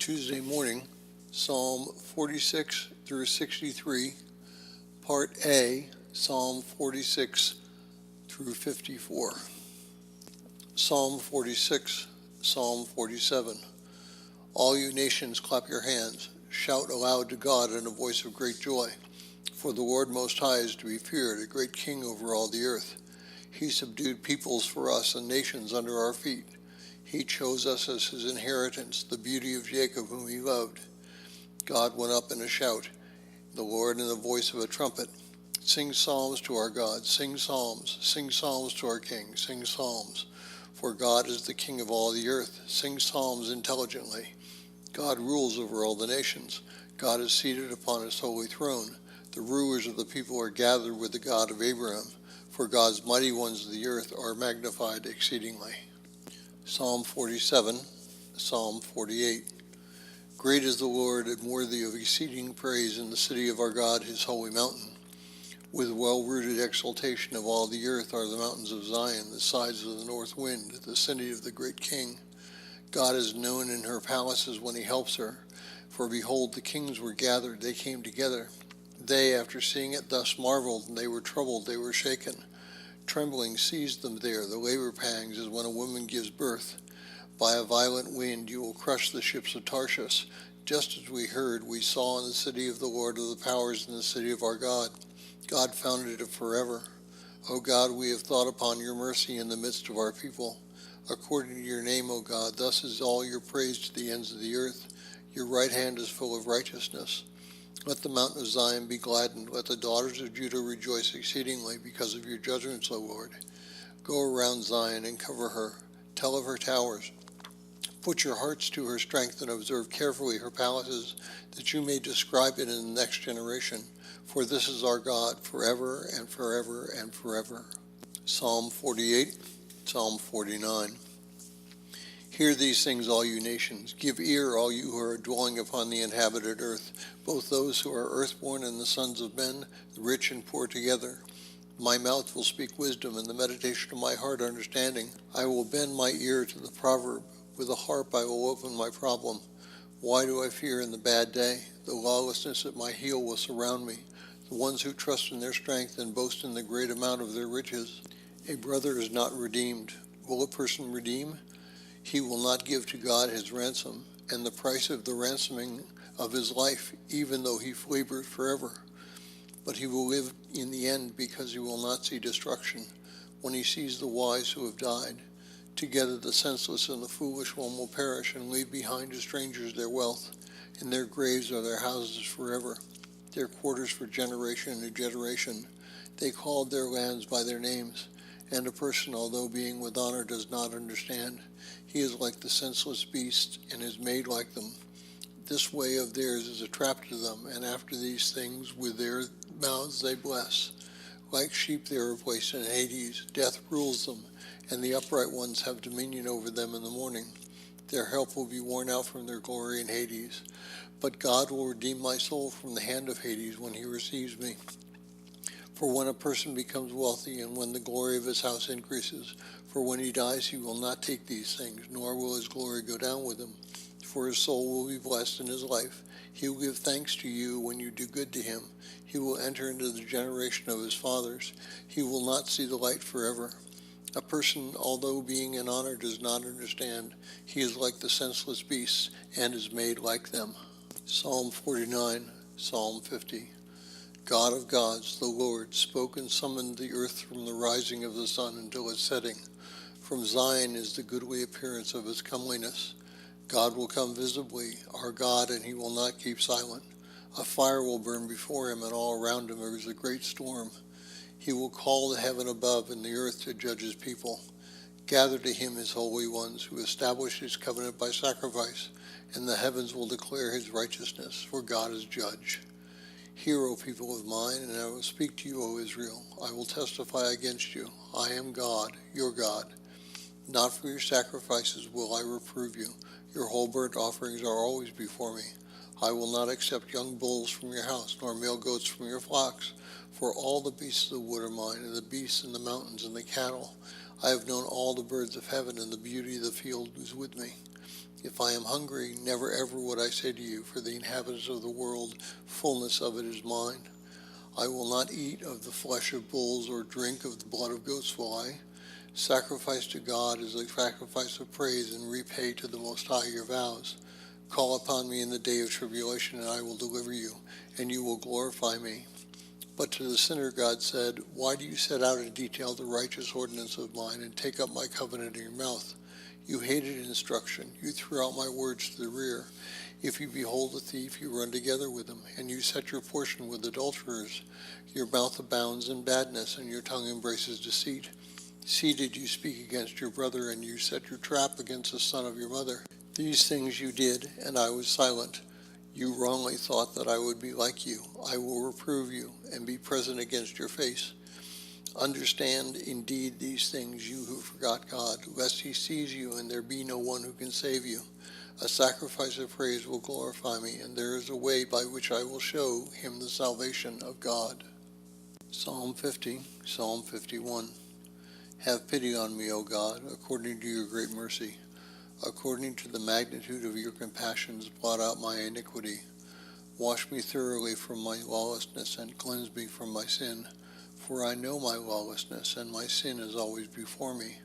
Tuesday morning, Psalm 46 through 63, Part A, Psalm 46 through 54. Psalm 46, Psalm 47. All you nations, clap your hands. Shout aloud to God in a voice of great joy. For the Lord Most High is to be feared, a great king over all the earth. He subdued peoples for us and nations under our feet. He chose us as his inheritance, the beauty of Jacob whom he loved. God went up in a shout, the Lord in the voice of a trumpet. Sing psalms to our God, sing psalms to our King, sing psalms. For God is the King of all the earth, sing psalms intelligently. God rules over all the nations. God is seated upon his holy throne. The rulers of the people are gathered with the God of Abraham, for God's mighty ones of the earth are magnified exceedingly. Psalm 47, Psalm 48. Great is the Lord and worthy of exceeding praise in the city of our God, his holy mountain. With well-rooted exaltation of all the earth are the mountains of Zion, the sides of the north wind, the city of the great king. God is known in her palaces when he helps her. For behold, the kings were gathered, they came together. They, after seeing it, thus marveled, and they were troubled, they were shaken. Trembling seized them there, the labor pangs as when a woman gives birth. By a violent wind you will crush the ships of Tarshish. Just as we heard, we saw in the city of the Lord of the powers, in the city of our God. God founded it forever. O God, we have thought upon your mercy in the midst of our people. According to your name, O God, thus is all your praise to the ends of the earth. Your right hand is full of righteousness. Let the mountain of Zion be gladdened. Let the daughters of Judah rejoice exceedingly because of your judgments, O Lord. Go around Zion and cover her. Tell of her towers. Put your hearts to her strength and observe carefully her palaces, that you may describe it in the next generation. For this is our God forever and forever and forever. Psalm 48, Psalm 49. Hear these things, all you nations. Give ear, all you who are dwelling upon the inhabited earth, both those who are earthborn and the sons of men, the rich and poor together. My mouth will speak wisdom, and the meditation of my heart understanding. I will bend my ear to the proverb. With a harp I will open my problem. Why do I fear in the bad day? The lawlessness at my heel will surround me. The ones who trust in their strength and boast in the great amount of their riches. A brother is not redeemed. Will a person redeem? He will not give to God his ransom, and the price of the ransoming of his life, even though he labored forever. But he will live in the end, because he will not see destruction, when he sees the wise who have died. Together the senseless and the foolish one will perish, and leave behind to strangers their wealth. In their graves are their houses forever, their quarters for generation to generation. They called their lands by their names, and a person, although being with honor, does not understand. He is like the senseless beast, and is made like them. This way of theirs is a trap to them, and after these things with their mouths they bless. Like sheep they are placed in Hades. Death rules them, and the upright ones have dominion over them in the morning. Their help will be worn out from their glory in Hades. But God will redeem my soul from the hand of Hades when he receives me. For when a person becomes wealthy, and when the glory of his house increases, for when he dies he will not take these things, nor will his glory go down with him. For his soul will be blessed in his life. He will give thanks to you when you do good to him. He will enter into the generation of his fathers. He will not see the light forever. A person, although being in honor, does not understand. He is like the senseless beasts, and is made like them. Psalm 49, Psalm 50. God of gods, the Lord, spoke and summoned the earth from the rising of the sun until its setting. From Zion is the goodly appearance of its comeliness. God will come visibly, our God, and he will not keep silent. A fire will burn before him, and all around him there is a great storm. He will call the heaven above and the earth to judge his people. Gather to him his holy ones, who establish his covenant by sacrifice, and the heavens will declare his righteousness, for God is judge. Hear, O people of mine, and I will speak to you, O Israel. I will testify against you. I am God, your God. Not for your sacrifices will I reprove you. Your whole burnt offerings are always before me. I will not accept young bulls from your house, nor male goats from your flocks. For all the beasts of the wood are mine, and the beasts in the mountains, and the cattle. I have known all the birds of heaven, and the beauty of the field is with me. If I am hungry, never ever would I say to you, for the inhabitants of the world, fullness of it is mine. I will not eat of the flesh of bulls or drink of the blood of goats will I. Sacrifice to God is a sacrifice of praise, and repay to the Most High your vows. Call upon me in the day of tribulation, and I will deliver you, and you will glorify me. But to the sinner God said, Why do you set out in detail the righteous ordinance of mine, and take up my covenant in your mouth? You hated instruction, you threw out my words to the rear. If you behold a thief, you run together with him, and you set your portion with adulterers. Your mouth abounds in badness, and your tongue embraces deceit. Seated you speak against your brother, and you set your trap against the son of your mother. These things you did, and I was silent. You wrongly thought that I would be like you. I will reprove you, and be present against your face. Understand indeed these things, you who forgot God, lest he seize you, and there be no one who can save you. A sacrifice of praise will glorify me, and there is a way by which I will show him the salvation of God. Psalm 50, Psalm 51. Have pity on me, O God, according to your great mercy. According to the magnitude of your compassions, blot out my iniquity. Wash me thoroughly from my lawlessness, and cleanse me from my sin. For I know my lawlessness, and my sin is always before me.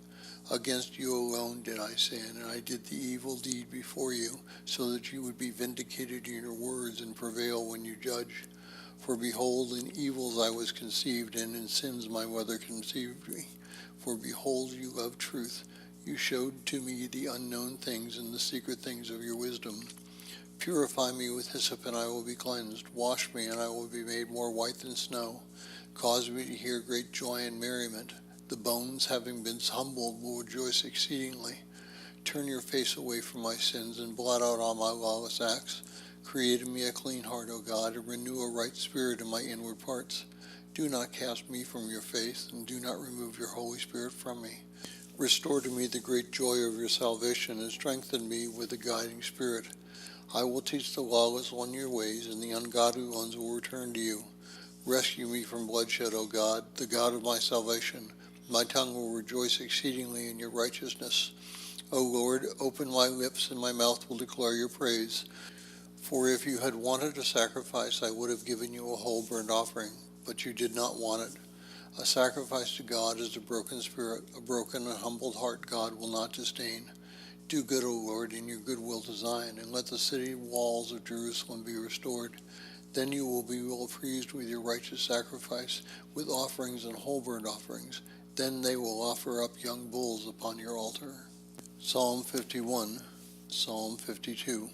Against you alone did I sin, and I did the evil deed before you, so that you would be vindicated in your words and prevail when you judge. For behold, in evils I was conceived, and in sins my mother conceived me. For behold, you love truth. You showed to me the unknown things and the secret things of your wisdom. Purify me with hyssop, and I will be cleansed. Wash me, and I will be made more white than snow. Cause me to hear great joy and merriment. The bones, having been humbled, will rejoice exceedingly. Turn your face away from my sins, and blot out all my lawless acts. Create in me a clean heart, O God, and renew a right spirit in my inward parts. Do not cast me from your face, and do not remove your Holy Spirit from me. Restore to me the great joy of your salvation, and strengthen me with a guiding spirit. I will teach the lawless one your ways, and the ungodly ones will return to you. Rescue me from bloodshed, O God, the God of my salvation. My tongue will rejoice exceedingly in your righteousness. O Lord, open my lips, and my mouth will declare your praise. For if you had wanted a sacrifice, I would have given you a whole burnt offering, but you did not want it. A sacrifice to God is a broken spirit, a broken and humbled heart God will not disdain. Do good, O Lord, in your goodwill to Zion, and let the city walls of Jerusalem be restored. Then you will be well pleased with your righteous sacrifice, with offerings and whole burnt offerings. Then they will offer up young bulls upon your altar. Psalm 51, Psalm 52.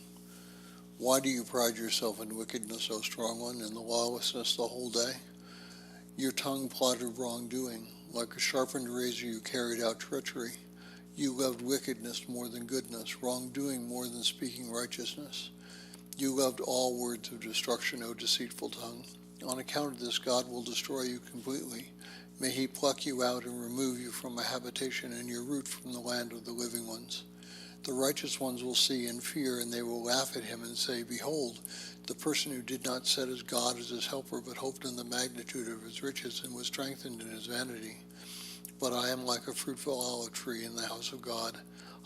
Why do you pride yourself in wickedness, O strong one, and the lawlessness the whole day? Your tongue plotted wrongdoing. Like a sharpened razor you carried out treachery. You loved wickedness more than goodness, wrongdoing more than speaking righteousness. You loved all words of destruction, O deceitful tongue. On account of this, God will destroy you completely. May he pluck you out and remove you from a habitation, and your root from the land of the living ones. The righteous ones will see and fear, and they will laugh at him and say, Behold, the person who did not set his God as his helper, but hoped in the magnitude of his riches and was strengthened in his vanity. But I am like a fruitful olive tree in the house of God.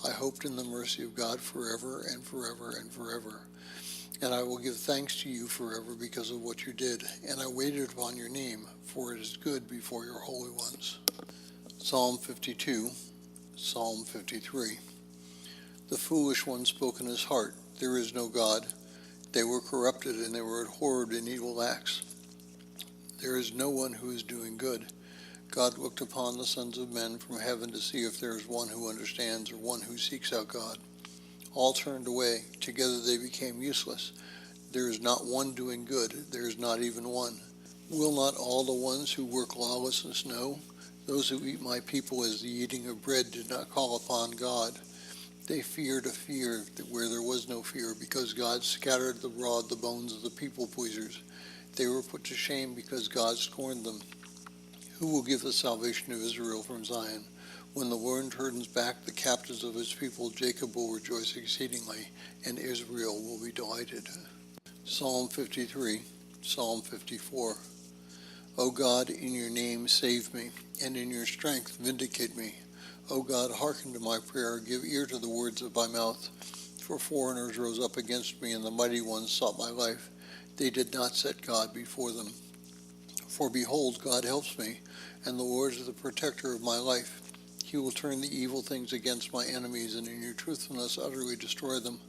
I hoped in the mercy of God forever and forever and forever. And I will give thanks to you forever because of what you did. And I waited upon your name, for it is good before your holy ones. Psalm 52, Psalm 53. The foolish one spoke in his heart, There is no God. They were corrupted, and they were abhorred in evil acts. There is no one who is doing good. God looked upon the sons of men from heaven to see if there is one who understands or one who seeks out God. All turned away. Together they became useless. There is not one doing good. There is not even one. Will not all the ones who work lawlessness know? Those who eat my people as the eating of bread did not call upon God. They feared a fear where there was no fear, because God scattered abroad the bones of the people pleasers. They were put to shame because God scorned them. Who will give the salvation of Israel from Zion? When the Lord turns back the captives of his people, Jacob will rejoice exceedingly, and Israel will be delighted. Psalm 53, Psalm 54. O God, in your name save me, and in your strength vindicate me. O God, hearken to my prayer, give ear to the words of my mouth. For foreigners rose up against me, and the mighty ones sought my life. They did not set God before them. For behold, God helps me, and the Lord is the protector of my life. He will turn the evil things against my enemies, and in your truthfulness utterly destroy them.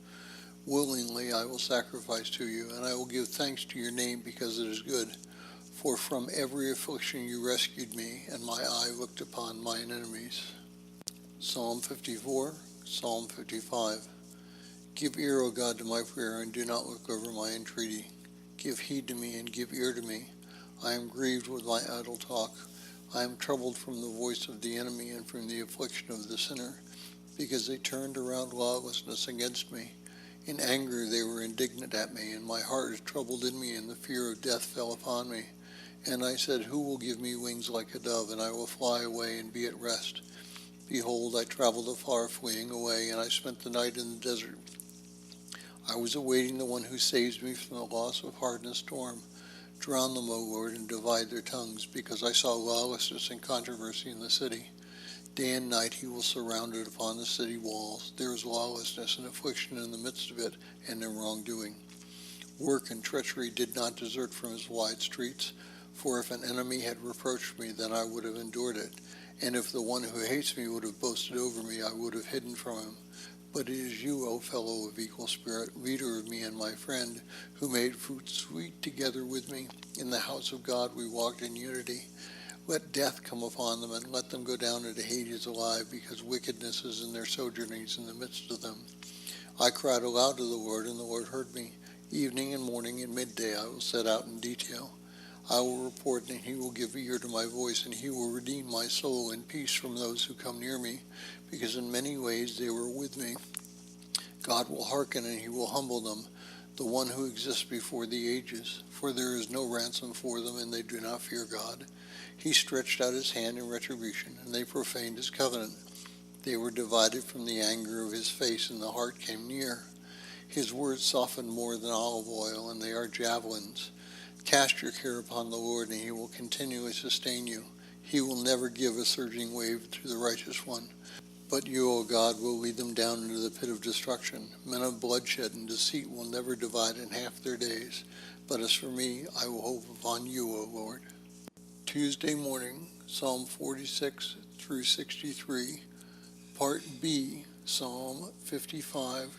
Willingly I will sacrifice to you, and I will give thanks to your name, because it is good. For from every affliction you rescued me, and my eye looked upon mine enemies. Psalm 54, Psalm 55. Give ear, O God, to my prayer, and do not look over my entreaty. Give heed to me, and give ear to me. I am grieved with my idle talk. I am troubled from the voice of the enemy, and from the affliction of the sinner, because they turned around lawlessness against me. In anger they were indignant at me, and my heart is troubled in me, and the fear of death fell upon me. And I said, who will give me wings like a dove, and I will fly away and be at rest? Behold, I traveled afar, fleeing away, and I spent the night in the desert. I was awaiting the one who saves me from the loss of heart and storm. Drown them, O Lord, and divide their tongues, because I saw lawlessness and controversy in the city. Day and night he will surround it upon the city walls. There is lawlessness and affliction in the midst of it, and in wrongdoing. Work and treachery did not desert from his wide streets. For if an enemy had reproached me, then I would have endured it. And if the one who hates me would have boasted over me, I would have hidden from him. But it is you, O fellow of equal spirit, leader of me and my friend, who made food sweet together with me. In the house of God we walked in unity. Let death come upon them, and let them go down into Hades alive, because wickedness is in their sojournings in the midst of them. I cried aloud to the Lord, and the Lord heard me. Evening and morning and midday I will set out in detail. I will report, and he will give ear to my voice, and he will redeem my soul in peace from those who come near me, because in many ways they were with me. God will hearken, and he will humble them, the one who exists before the ages. For there is no ransom for them, and they do not fear God. He stretched out his hand in retribution, and they profaned his covenant. They were divided from the anger of his face, and the heart came near. His words softened more than olive oil, and they are javelins. Cast your care upon the Lord, and he will continually sustain you. He will never give a surging wave to the righteous one. But you, O God, will lead them down into the pit of destruction. Men of bloodshed and deceit will never divide in half their days. But as for me, I will hope upon you, O Lord. Tuesday morning, Psalm 46 through 63, Part B, Psalm 55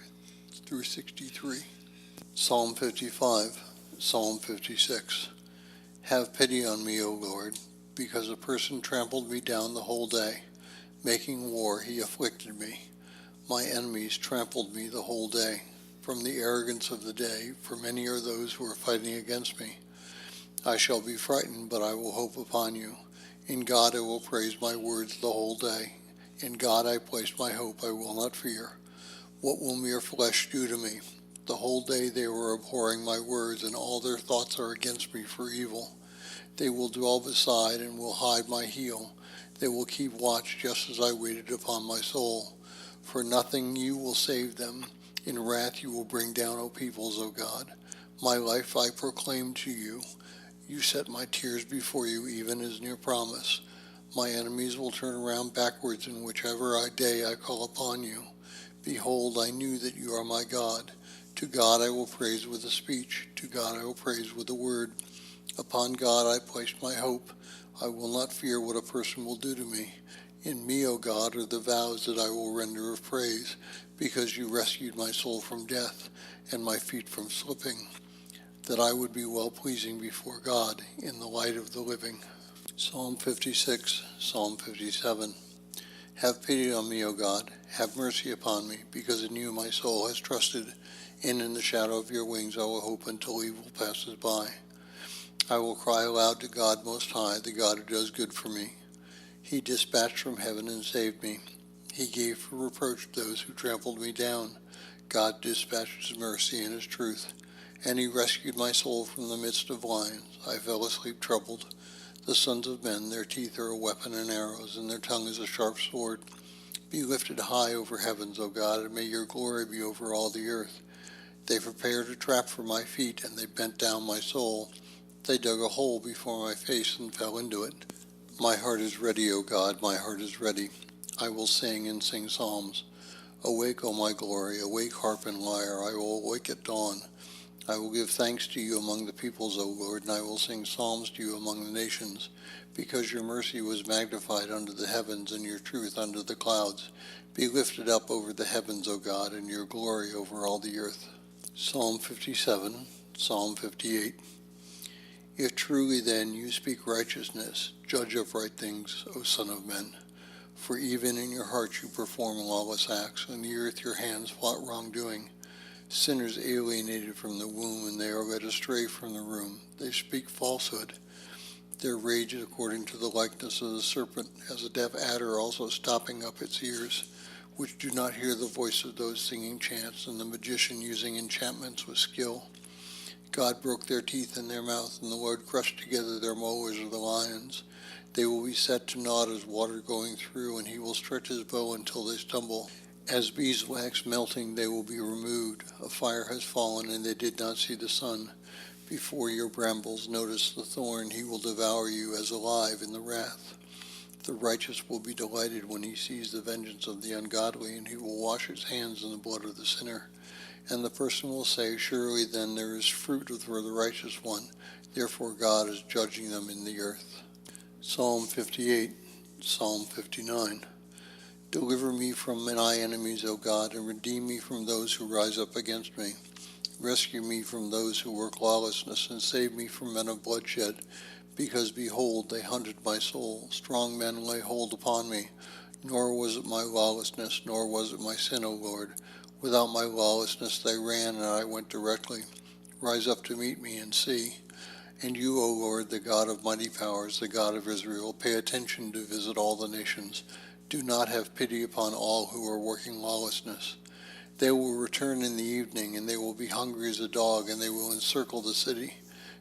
through 63. Psalm 55, Psalm 56. Have pity on me, O Lord, because a person trampled me down the whole day. Making war, he afflicted me. My enemies trampled me the whole day. From the arrogance of the day, for many are those who are fighting against me. I shall be frightened, but I will hope upon you. In God I will praise my words the whole day. In God I place my hope, I will not fear. What will mere flesh do to me? The whole day they were abhorring my words, and all their thoughts are against me for evil. They will dwell beside and will hide my heel. They will keep watch just as I waited upon my soul. For nothing you will save them. In wrath you will bring down, O peoples, O God. My life I proclaim to you. You set my tears before you, even as near promise. My enemies will turn around backwards in whichever day I call upon you. Behold, I knew that you are my God. To God I will praise with a speech. To God I will praise with a word. Upon God I placed my hope. I will not fear what a person will do to me. In me, O God, are the vows that I will render of praise, because you rescued my soul from death and my feet from slipping, that I would be well-pleasing before God in the light of the living. Psalm 56, Psalm 57. Have pity on me, O God. Have mercy upon me, because in you my soul has trusted, and in the shadow of your wings I will hope until evil passes by. I will cry aloud to God Most High, the God who does good for me. He dispatched from heaven and saved me. He gave for reproach those who trampled me down. God dispatched his mercy and his truth, and he rescued my soul from the midst of lions. I fell asleep troubled. The sons of men, their teeth are a weapon and arrows, and their tongue is a sharp sword. Be lifted high over heavens, O God, and may your glory be over all the earth. They prepared a trap for my feet, and they bent down my soul. They dug a hole before my face and fell into it. My heart is ready, O God, my heart is ready. I will sing and sing psalms. Awake, O my glory, awake, harp and lyre, I will awake at dawn. I will give thanks to you among the peoples, O Lord, and I will sing psalms to you among the nations, because your mercy was magnified under the heavens, and your truth under the clouds. Be lifted up over the heavens, O God, and your glory over all the earth. Psalm 57, Psalm 58. If truly then you speak righteousness, judge upright things, O Son of Men. For even in your heart you perform lawless acts, and the earth your hands plot wrongdoing. Sinners alienated from the womb, and they are led astray from the womb. They speak falsehood. Their rage is according to the likeness of the serpent, as a deaf adder also stopping up its ears, which do not hear the voice of those singing chants, and the magician using enchantments with skill. God broke their teeth in their mouth, and the Lord crushed together their molars of the lions. They will be set to naught as water going through, and he will stretch his bow until they stumble. As beeswax melting, they will be removed. A fire has fallen, and they did not see the sun. Before your brambles notice the thorn, he will devour you as alive in the wrath. The righteous will be delighted when he sees the vengeance of the ungodly, and he will wash his hands in the blood of the sinner. And the person will say, surely then there is fruit for the righteous one. Therefore God is judging them in the earth. Psalm 58, Psalm 59. Deliver me from my enemies, O God, and redeem me from those who rise up against me. Rescue me from those who work lawlessness, and save me from men of bloodshed. Because, behold, they hunted my soul. Strong men lay hold upon me. Nor was it my lawlessness, nor was it my sin, O Lord. Without my lawlessness they ran, and I went directly. Rise up to meet me and see. And you, O Lord, the God of mighty powers, the God of Israel, pay attention to visit all the nations. Do not have pity upon all who are working lawlessness. They will return in the evening, and they will be hungry as a dog, and they will encircle the city.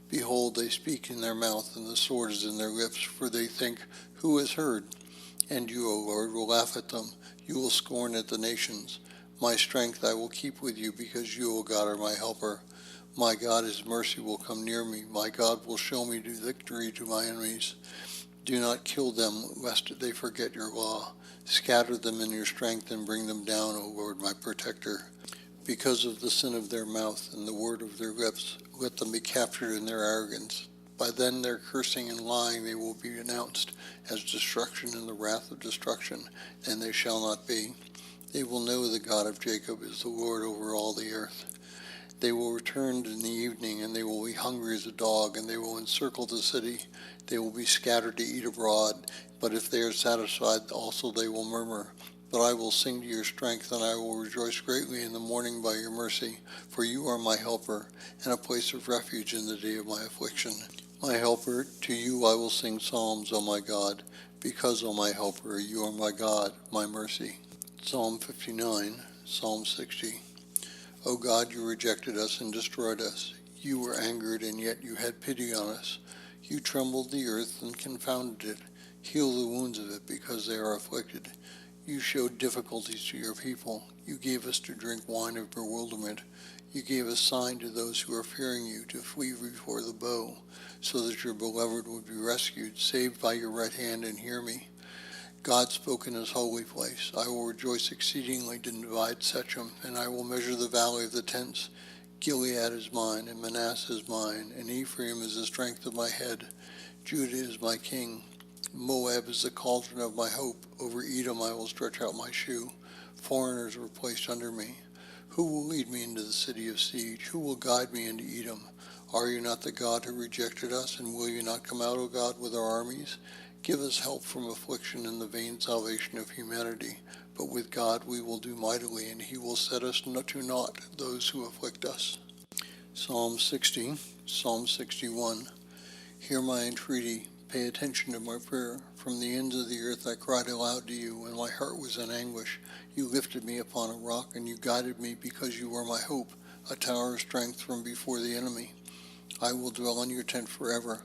Behold, they speak in their mouth, and the sword is in their lips, for they think, who has heard? And you, O Lord, will laugh at them. You will scorn at the nations. My strength I will keep with you, because you, O God, are my helper. My God, his mercy will come near me. My God will show me victory to my enemies. Do not kill them, lest they forget your law. Scatter them in your strength and bring them down, O Lord, my protector. Because of the sin of their mouth and the word of their lips, let them be captured in their arrogance. By then their cursing and lying they will be announced as destruction and the wrath of destruction, and they shall not be. They will know the God of Jacob is the Lord over all the earth. They will return in the evening, and they will be hungry as a dog, and they will encircle the city. They will be scattered to eat abroad, but if they are satisfied, also they will murmur. But I will sing to your strength, and I will rejoice greatly in the morning by your mercy, for you are my helper, and a place of refuge in the day of my affliction. My helper, to you I will sing psalms, O my God, because, O my helper, you are my God, my mercy. Psalm 59, Psalm 60. O God, you rejected us and destroyed us. You were angered, and yet you had pity on us. You trembled the earth and confounded it. Heal the wounds of it, because they are afflicted. You showed difficulties to your people. You gave us to drink wine of bewilderment. You gave a sign to those who are fearing you, to flee before the bow, so that your beloved would be rescued, saved by your right hand, and hear me. God spoke in his holy place. I will rejoice exceedingly to divide Shechem, and I will measure the valley of the tents. Gilead is mine, and Manasseh is mine, and Ephraim is the strength of my head. Judah is my king. Moab is the cauldron of my hope. Over Edom I will stretch out my shoe. Foreigners were placed under me. Who will lead me into the city of siege? Who will guide me into Edom? Are you not the God who rejected us, and will you not come out, O God, with our armies? Give us help from affliction and the vain salvation of humanity. But with God we will do mightily, and he will set us to naught those who afflict us. Psalm 60, Psalm 61. Hear my entreaty, pay attention to my prayer. From the ends of the earth I cried aloud to you, and my heart was in anguish. You lifted me upon a rock, and you guided me, because you were my hope, a tower of strength from before the enemy. I will dwell in your tent forever.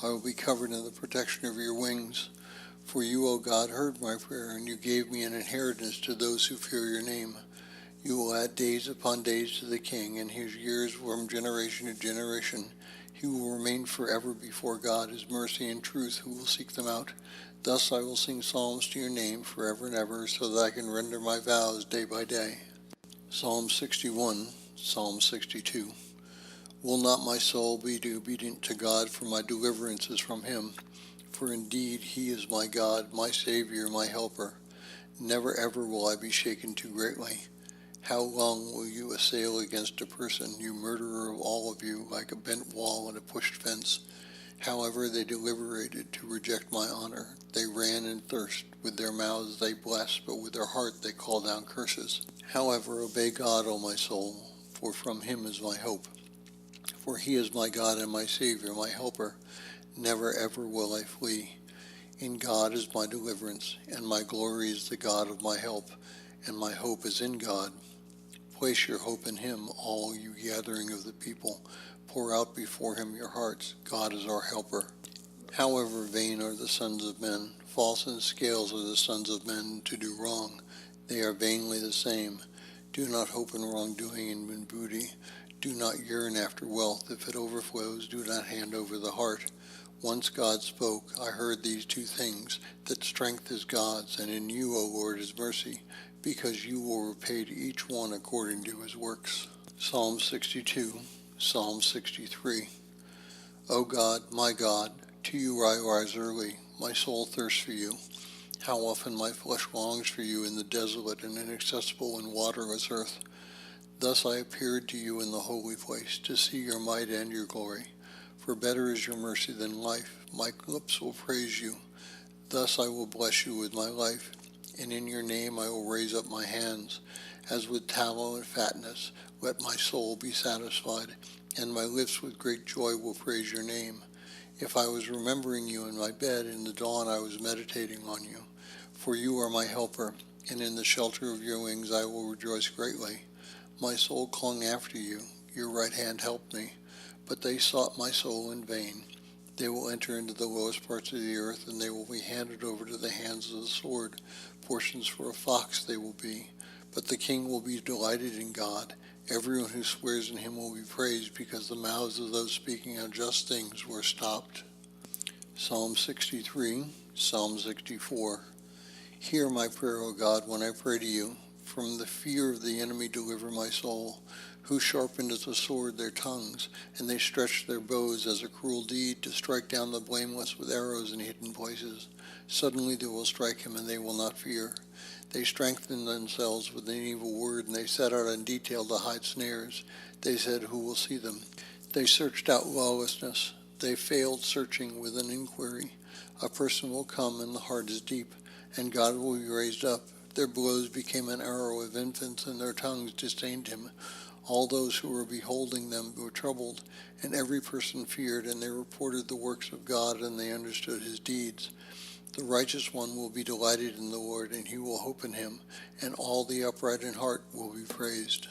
I will be covered in the protection of your wings. For you, O God, heard my prayer, and you gave me an inheritance to those who fear your name. You will add days upon days to the king, and his years from generation to generation. He will remain forever before God, his mercy and truth, who will seek them out. Thus I will sing psalms to your name forever and ever, so that I can render my vows day by day. Psalm 61, Psalm 62. Will not my soul be obedient to God, for my deliverance is from him? For indeed he is my God, my Savior, my helper. Never ever will I be shaken too greatly. How long will you assail against a person, you murderer of all of you, like a bent wall and a pushed fence? However, they deliberated to reject my honor. They ran in thirst. With their mouths they bless, but with their heart they call down curses. However, obey God, O my soul, for from him is my hope. For he is my God and my Savior, my helper. Never ever will I flee. In God is my deliverance, and my glory is the God of my help, and my hope is in God. Place your hope in him, all you gathering of the people. Pour out before him your hearts. God is our helper. However vain are the sons of men, false in scales are the sons of men to do wrong. They are vainly the same. Do not hope in wrongdoing and in booty. Do not yearn after wealth. If it overflows, do not hand over the heart. Once God spoke, I heard these two things, that strength is God's, and in you, O Lord, is mercy, because you will repay to each one according to his works. Psalm 62, Psalm 63. O God, my God, to you I rise early. My soul thirsts for you. How often my flesh longs for you in the desolate and inaccessible and waterless earth. Thus I appeared to you in the holy place, to see your might and your glory. For better is your mercy than life. My lips will praise you. Thus I will bless you with my life, and in your name I will raise up my hands. As with tallow and fatness, let my soul be satisfied, and my lips with great joy will praise your name. If I was remembering you in my bed, in the dawn I was meditating on you. For you are my helper, and in the shelter of your wings I will rejoice greatly. My soul clung after you, your right hand helped me. But they sought my soul in vain. They will enter into the lowest parts of the earth, and they will be handed over to the hands of the sword. Portions for a fox they will be. But the king will be delighted in God. Everyone who swears in him will be praised, because the mouths of those speaking unjust things were stopped. Psalm 63, Psalm 64. Hear my prayer, O God, when I pray to you. From the fear of the enemy deliver my soul, who sharpened as a sword their tongues, and they stretched their bows as a cruel deed, to strike down the blameless with arrows in hidden places. Suddenly they will strike him, and they will not fear. They strengthen themselves with an evil word, and they set out in detail to hide snares. They said, who will see them? They searched out lawlessness. They failed searching with an inquiry. A person will come, and the heart is deep, and God will be raised up. Their blows became an arrow of infants, and their tongues disdained him. All those who were beholding them were troubled, and every person feared, and they reported the works of God, and they understood his deeds. The righteous one will be delighted in the Lord, and he will hope in him, and all the upright in heart will be praised.